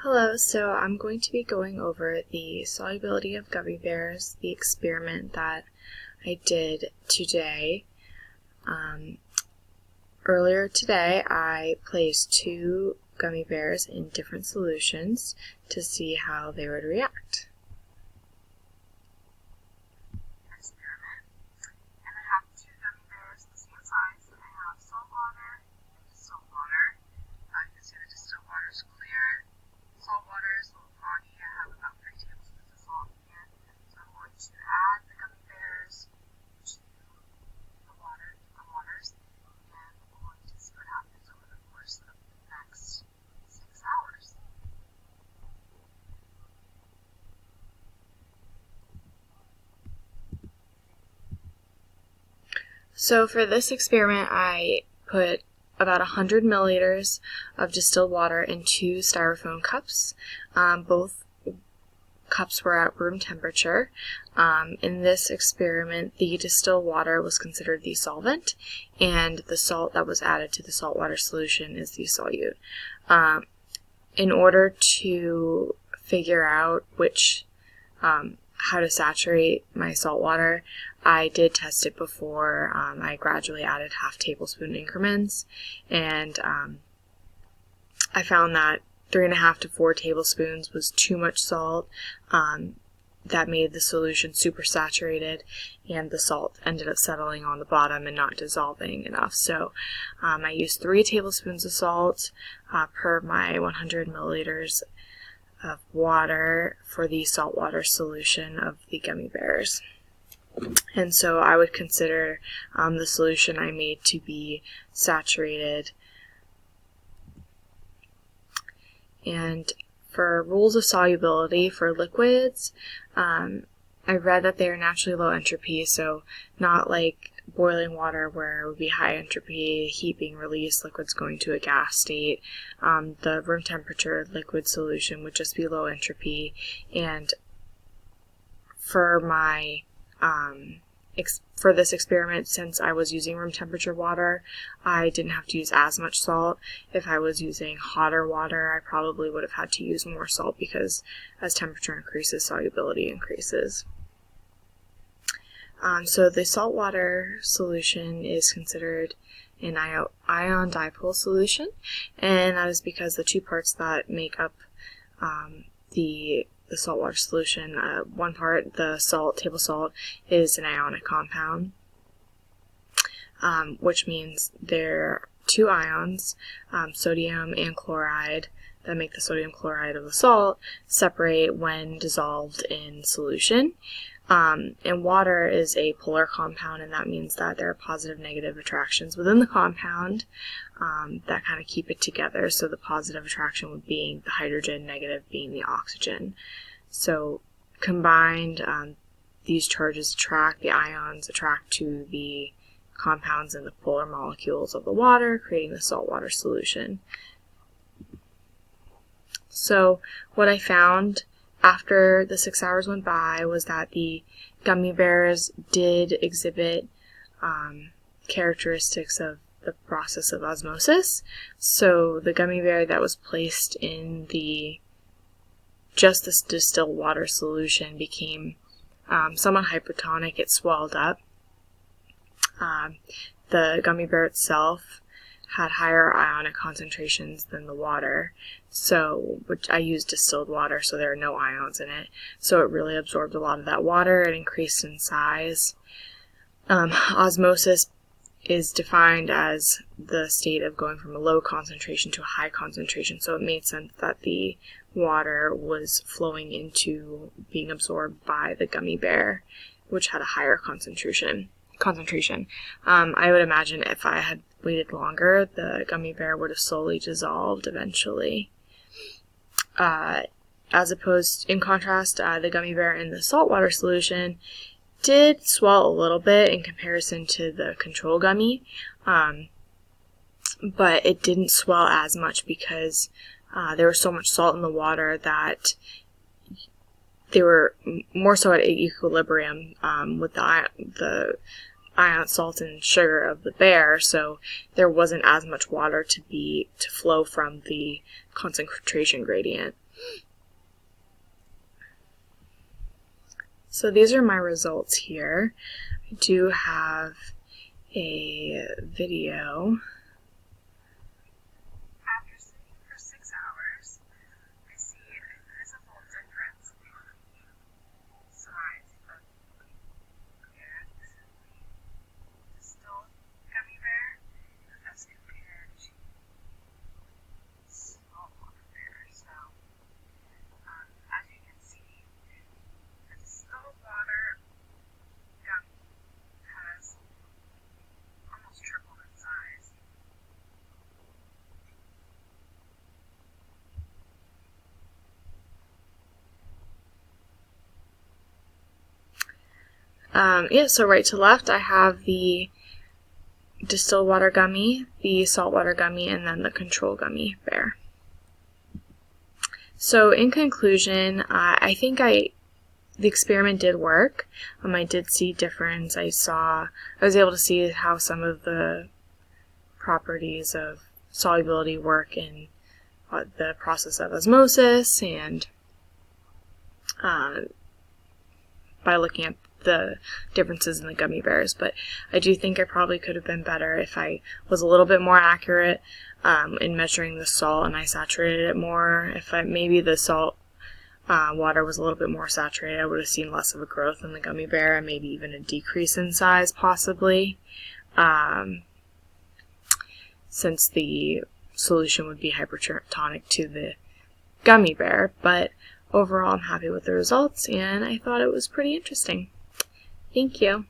Hello, so I'm going to be going over the solubility of gummy bears, the experiment that I did today. Earlier today, I placed 2 gummy bears in different solutions to see how they would react. Experiment. And I have 2 gummy bears the same size. I have salt water and distilled water. You can see the distilled water is clear. Salt water is a little foggy. I have about 3 tablespoons of salt in here. So I'm going to add the gummy bears to the waters, and we're going to see what happens over the course of the next 6 hours. So for this experiment, I put about 100 milliliters of distilled water in 2 styrofoam cups. Both cups were at room temperature. In this experiment, the distilled water was considered the solvent, and the salt that was added to the saltwater solution is the solute. In order to figure out how to saturate my salt water, I did test it before. I gradually added half tablespoon increments, and I found that 3.5 to 4 tablespoons was too much salt. That made the solution super saturated, and the salt ended up settling on the bottom and not dissolving enough. So I used 3 tablespoons of salt per my 100 milliliters of water for the saltwater solution of the gummy bears. And so I would consider the solution I made to be saturated. And for rules of solubility for liquids, I read that they are naturally low entropy, so not like boiling water where it would be high entropy, heat being released, liquids going to a gas state. The room temperature liquid solution would just be low entropy. And for my for this experiment, since I was using room temperature water, I didn't have to use as much salt. If I was using hotter water, I probably would have had to use more salt because as temperature increases, solubility increases. So the saltwater solution is considered an ion dipole solution, and that is because the 2 parts that make up the saltwater solution, one part, the table salt, is an ionic compound, which means there are 2 ions, sodium and chloride, that make the sodium chloride of the salt separate when dissolved in solution. And water is a polar compound, and that means that there are positive and negative attractions within the compound that kind of keep it together. So the positive attraction would be the hydrogen, negative being the oxygen. So combined, these charges the ions attract to the compounds in the polar molecules of the water, creating the saltwater solution. So what I found after the 6 hours went by was that the gummy bears did exhibit characteristics of the process of osmosis. So the gummy bear that was placed in just this distilled water solution became somewhat hypertonic. It swelled up. The gummy bear itself had higher ionic concentrations than the water, which I used distilled water, so there are no ions in it. So it really absorbed a lot of that water. It increased in size. Osmosis is defined as the state of going from a low concentration to a high concentration, so it made sense that the water was flowing into being absorbed by the gummy bear, which had a higher concentration. I would imagine if I had waited longer, the gummy bear would have slowly dissolved eventually. In contrast, the gummy bear in the saltwater solution did swell a little bit in comparison to the control gummy, but it didn't swell as much because there was so much salt in the water that they were more so at equilibrium with the ion, salt, and sugar of the bear, so there wasn't as much water to flow from the concentration gradient. So these are my results here. I do have a video. After sitting for 6 hours, I see a visible difference in the size of the bear. This is the distilled gummy bear as compared to saltwater bear. So, as you can see, the distilled water gummy has almost tripled in size. Yeah, so right to left, I have the distilled water gummy, the saltwater gummy, and then the control gummy bear. So in conclusion, I think the experiment did work. I did see difference. I was able to see how some of the properties of solubility work in the process of osmosis, and by looking at the differences in the gummy bears. But I do think I probably could have been better if I was a little bit more accurate in measuring the salt, and I saturated it more. If maybe the salt water was a little bit more saturated, I would have seen less of a growth in the gummy bear, and maybe even a decrease in size possibly, since the solution would be hypertonic to the gummy bear. But overall, I'm happy with the results, and I thought it was pretty interesting. Thank you.